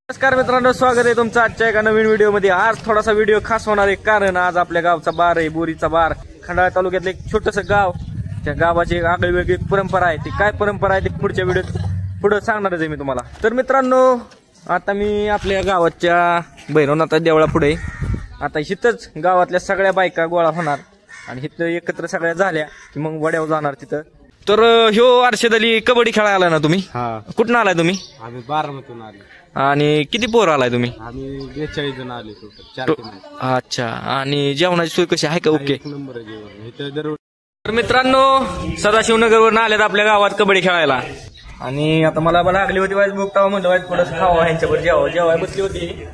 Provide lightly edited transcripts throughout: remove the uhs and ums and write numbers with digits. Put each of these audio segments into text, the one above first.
नमस्कार मित्रांनो, स्वागत आहे तुमचं आजच्या एका नवीन व्हिडिओ मध्ये। आज थोडासा व्हिडिओ खास होणार आहे, कारण आज आपल्या गावचा बार आहे, बोरीचा बार। खंडाळा तालुक्यातलं एक छोटस गाव, त्या गावाची एक आगळी वेगळी परंपरा आहे। ती काय परंपरा आहे ते पुढच्या व्हिडिओत पुढे सांगणारच आहे मी तुम्हाला। तर मित्रांनो, आता मी आपल्या गावाच्या भैरवनाथ देवळा पुढे, आता इथंच गावातल्या सगळ्या बायका गोळा होणार आणि इथं एकत्र सगळ्या झाल्या की मग वड्यावर जाणार तिथं। तर ह्यो अर्षद अली कबड्डी खेळायला आला ना तुम्ही? कुठून आलाय तुम्ही? आम्ही बारामतीतून आले। आणि किती पोर आलाय तुम्ही? आम्ही 42 जण आले टोटल। अच्छा, आणि जेवणाची सोय कशी आहे का? ओके, नंबर आहे जेवण इथे दर। तर मित्रांनो, सदाशिवनगरवरून आलेत आपल्या गावात कबड्डी खेळायला। आणि आता मला लागली होती वाईज भूक, म्हणलं वाईज थोडंसं खावा ह्यांच्यावर, जेवाय बसली होती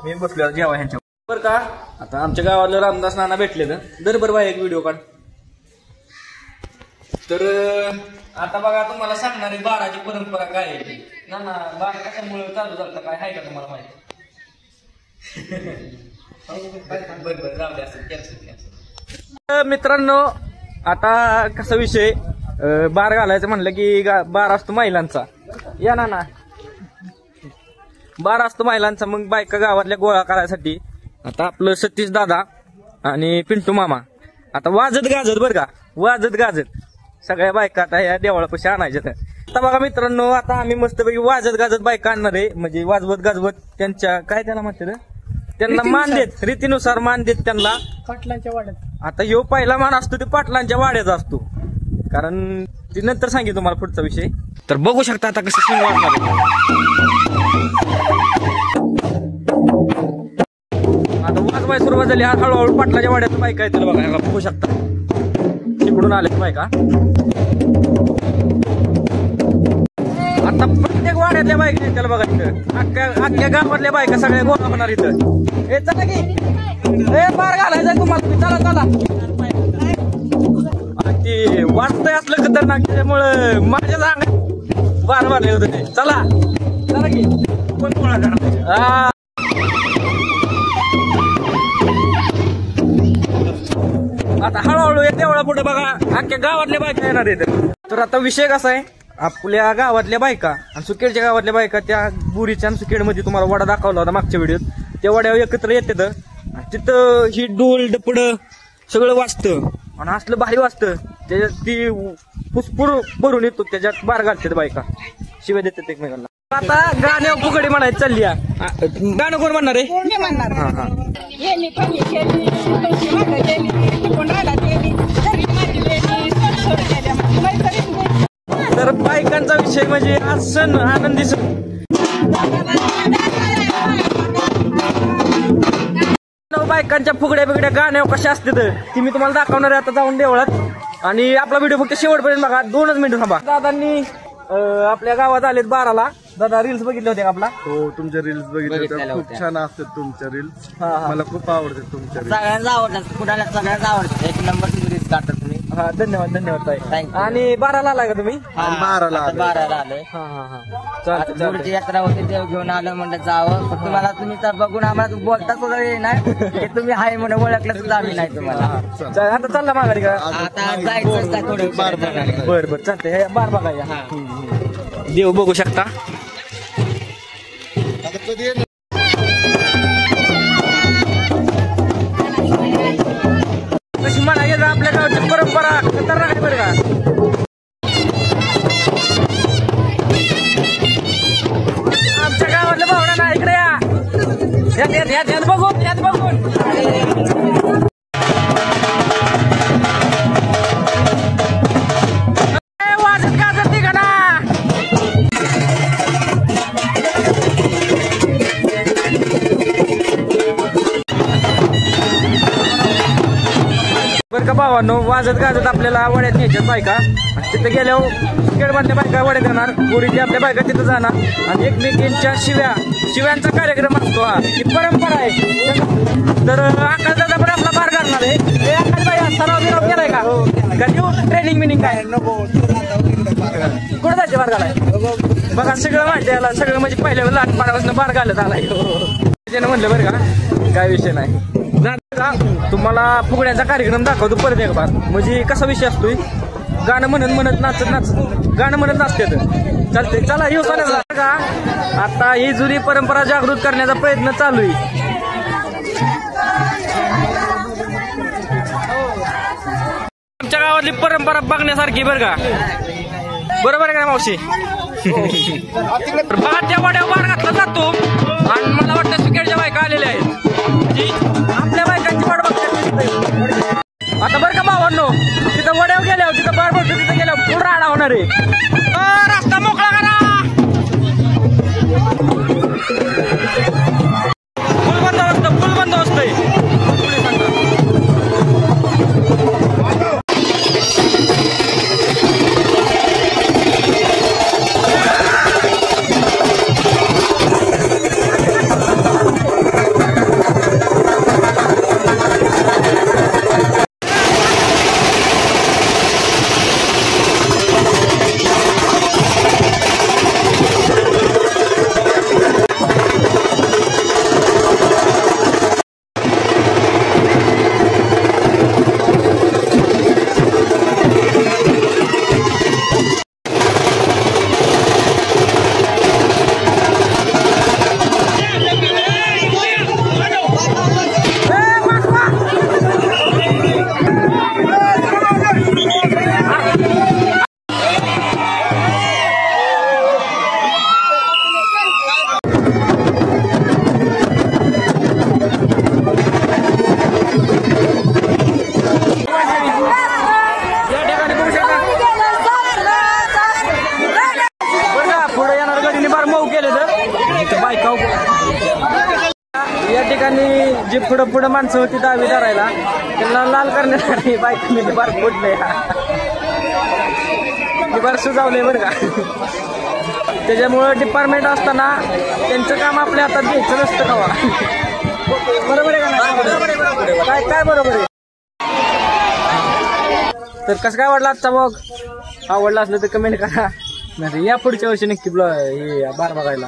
मी, बसलो जेवा ह्यांच्यावर बरं का। आता आमच्या गावातलं रामदास नाना भेटले तर दरबर बाय एक व्हिडिओ काढ। तर आता बघा, तुम्हाला सांगणारी बाराची परंपरा काय आहे ना, बारा कशामुळे चालू झालं काय आहे का तुम्हाला माहिती? बरं जाऊ दे, असं कॅन्सल। मित्रांनो, आता कसा विषय, बार घालायचं म्हणलं की बार असतो महिलांचा, या ना बार असतो महिलांचा। मग बायका गावातल्या गोळा करायसाठी आता आपलं सतीश दादा आणि पिंटू मामा आता वाजत गाजत, बरं का, वाजत गाजत सगळ्या बायका आता या देवळापाशी आणायच्या। आता बघा मित्रांनो, आता आम्ही मस्तपैकी वाजत गाजत बायका आणणार आहे, म्हणजे वाजवत गाजवत त्यांच्या काय त्याला म्हणतात, त्यांना मान देत, रीतीनुसार मान देत त्यांना पाटलांच्या वाड्यात। आता ह्यो पहिला मान असतो ते पाटलांच्या वाड्याचा असतो, कारण ती नंतर सांगेल तुम्हाला पुढचा विषय। तर बघू शकता आता कसं शिंग वाजणार आहे। आता वाजवाय सुरुवात झाली, हळूहळू पाटलाच्या वाड्यात बायका येतील बघा, बघू शकता तिकडून आले बायका। आता प्रत्येक वाड्यातल्या बायका येतील बघा इथं, अख्ख्या गावातल्या बायका सगळ्या गोळा होणार इथं। हे चला की, हे बार घालायचंय तुम्हाला, चला चला। ते वाजतंय असलं खतरनाक, त्याच्यामुळं माझ्या अंगात बार मारले होते ते। चला चला की, कोण गोळा करा। आता हळूहळू येते एवढा पुढे बघा, अख्ख्या गावातल्या बायका येणार आहेत। तर आता विषय कसा आहे, आपल्या गावातल्या बायका आणि सुकेडच्या गावातल्या बायका त्या बुरीच्या आणि सुकेडमध्ये तुम्हाला वडा दाखवला होता मागच्या व्हिडिओत, त्या वड्यावर एकत्र येते तिथं ही डोल डपड सगळं वाजतं आणि असलं भारी वाजतं, त्याच्यात ती फुसफुर भरून येतो, त्याच्यात बार घालतात बायका, शिवाय देतात एकमेकांना। आता गाण्यावर फुगडी म्हणायची चालली, गाणं कोण म्हणणार आहे? हा हा, तर बायकांचा विषय म्हणजे आज सण, आनंदी सण। बायकांच्या फुगड्या बिगड्या गाण्यावर कशा असते ती मी तुम्हाला दाखवणार आहे आता जाऊन देवळात। आणि आपला व्हिडिओ फक्त शेवटपर्यंत बघा, 2 मिनिटं थांबा। दादांनी आपल्या गावात आलेत बाराला। दादा रील्स बघितले होते का आपला? हो, तुमच्या रील्स बघितल्या, खूप छान असतात तुमच्या रील्स, मला खूप आवडतात तुमच्या रील्स, सगळ्यांना आवडतात, कुणाला सगळ्यांना आवडतात, एक नंबर रील्स काढतात तुम्ही। हा, धन्यवाद धन्यवाद ताई। आणि बाराला आला का तुम्ही? बाराला आले। हा हा हा, चालतंय। यात्रा होती, देव घेऊन आलं, म्हणलं जावं, पण तुम्हाला तुम्ही तर बघून आम्हाला बोलता सुद्धा येणार, तुम्ही हाय म्हणून ओळखलं सुद्धा आम्ही नाही तुम्हाला। आता चालला माघारी का? आता जायचं थोडं बार बघायला। बरं बरं, चालतंय, बार बघायला। देव बघू शकता। कशी म्हणा गेलं, आपल्या गावची परंपरा खतरनाक आहे बरं का। आमच्या गावातल्या भावना ना इकडे या, बघून यात बघून वाजत गाजत निघा ना। बरं का भावांनो, वाजत गाजत आपल्याला वड्यात न्यायच्यात बायका, तिथे गेल्यावर खेळमधल्या बायका वड्यात येणार, पुरीची आपल्या बायका तिथं जाणार आणि एकमेकींच्या शिव्यांचा कार्यक्रम असतो, हा ही परंपरा आहे। तर आकाश दादा पण आपला बार घालणार आहे। आकाश भाई सराव बिराव केलाय का? ट्रेनिंग मिनिंग काय नको, कुठं जायचे बार घालाय? बघा सगळं माहिती आहे, सगळं म्हणजे पहिल्या लहानपणापासून बार घालत आलाय त्यानं म्हणलं बरं का, काय विषय नाही। तुम्हाला फुगड्यांचा कार्यक्रम दाखवतो परत एक बार, म्हणजे कसा विषय असतोय, गाणं म्हणत नाचतात. चालतंय, चला येऊ का. आता ही जुनी परंपरा जागृत करण्याचा प्रयत्न चालू आहे. आमच्या गावातली परंपरा बघण्यासारखी बरं का. बरोबर आहे का मावशी. बघा त्या वाड्यावर बार घातला जातो आणि मला वाटतं सुकेडच्या बायका आलेल्या आहेत, म्हणजे आपल्या बायकांची वाट बघतात. आता बरं का भावांनो, तिथं वड्यावर गेल्यावर तिथं बार भरतो, तिथं गेल्यावर पूर्ण राडा होणार आहे. रस्ता मोकळा करा. फुल बंदोबस्त आहे. या ठिकाणी जी पुढं माणसं होती दहावी धरायला, त्यांना लाल करण्यासाठी बायकांनी बार फोडले, बार सुजावले बरं का. त्याच्यामुळं डिपार्टमेंट असताना त्यांचं काम आपल्या हातात घ्यायचं नसतं का. बरोबर आहे का. काय बरोबर आहे. तर कसं काय वाटलं आजचा ब्लॉग. आवडला असलं तर कमेंट करा. या पुढच्या वर्षी नक्की हे बार बघायला.